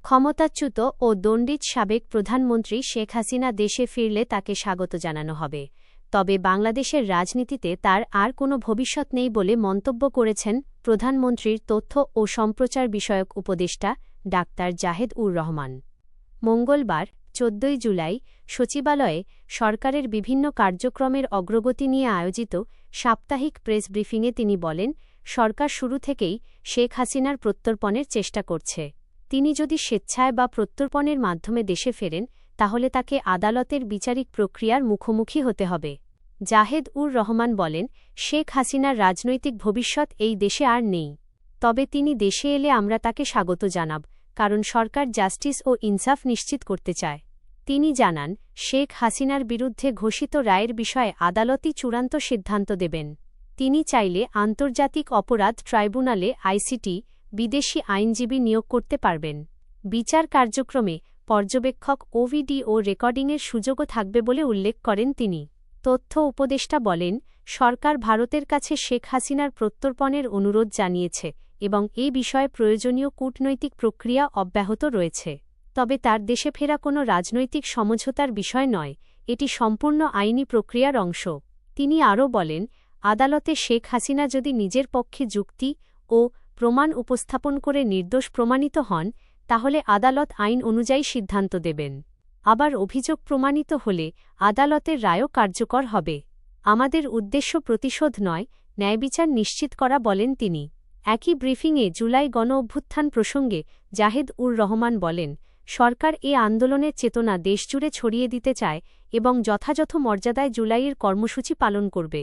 ক্ষমতাচ্যুত ও দণ্ডিত সাবেক প্রধানমন্ত্রী শেখ হাসিনা দেশে ফিরলে তাকে স্বাগত জানানো হবে, তবে বাংলাদেশের রাজনীতিতে তার আর কোনো ভবিষ্যৎ নেই বলে মন্তব্য করেছেন প্রধানমন্ত্রীর তথ্য ও সম্প্রচার বিষয়ক উপদেষ্টা ডাক্তার জাহেদ-উর-রহমান। মঙ্গলবার ১৪ জুলাই সচিবালয়ে সরকারের বিভিন্ন কার্যক্রমের অগ্রগতি নিয়ে আয়োজিত সাপ্তাহিক প্রেস ব্রিফিংয়ে তিনি বলেন, সরকার শুরু থেকেই শেখ হাসিনার প্রত্যর্পণের চেষ্টা করছে। তিনি যদি স্বেচ্ছায় বা প্রত্যর্পণের মাধ্যমে দেশে ফেরেন, তাহলে তাকে আদালতের বিচারিক প্রক্রিয়ার মুখোমুখি হতে হবে। জাহেদ-উর-রহমান বলেন, শেখ হাসিনার রাজনৈতিক ভবিষ্যৎ এই দেশে আর নেই। তবে তিনি দেশে এলে আমরা তাকে স্বাগত জানাব, কারণ সরকার জাস্টিস ও ইনসাফ নিশ্চিত করতে চায়। তিনি জানান, শেখ হাসিনার বিরুদ্ধে ঘোষিত রায়ের বিষয়ে আদালতই চূড়ান্ত সিদ্ধান্ত দেবেন। তিনি চাইলে আন্তর্জাতিক অপরাধ ট্রাইব্যুনালে আইসিটি বিদেশি আইনজীবী নিয়োগ করতে পারবেন। বিচার কার্যক্রমে পর্যবেক্ষক ও ভিডিও রেকর্ডিংয়ের সুযোগও থাকবে বলে উল্লেখ করেন তিনি। তথ্য উপদেষ্টা বলেন, সরকার ভারতের কাছে শেখ হাসিনার প্রত্যর্পণের অনুরোধ জানিয়েছে এবং এ বিষয়ে প্রয়োজনীয় কূটনৈতিক প্রক্রিয়া অব্যাহত রয়েছে। তবে তার দেশে ফেরা কোনো রাজনৈতিক সমঝোতার বিষয় নয়, এটি সম্পূর্ণ আইনি প্রক্রিয়ার অংশ। তিনি আরও বলেন, আদালতে শেখ হাসিনা যদি নিজের পক্ষে যুক্তি ও প্রমাণ উপস্থাপন করে নির্দোষ প্রমাণিত হন, তাহলে আদালত আইন অনুযায়ী সিদ্ধান্ত দেবেন। আবার অভিযোগ প্রমাণিত হলে আদালতের রায়ও কার্যকর হবে। আমাদের উদ্দেশ্য প্রতিশোধ নয়, ন্যায়বিচার নিশ্চিত করা, বলেন তিনি। একই ব্রিফিংয়ে জুলাই গণঅভ্যুত্থান প্রসঙ্গে জাহেদ-উর-রহমান বলেন, সরকার এ আন্দোলনের চেতনা দেশজুড়ে ছড়িয়ে দিতে চায় এবং যথাযথ মর্যাদায় জুলাইয়ের কর্মসূচি পালন করবে।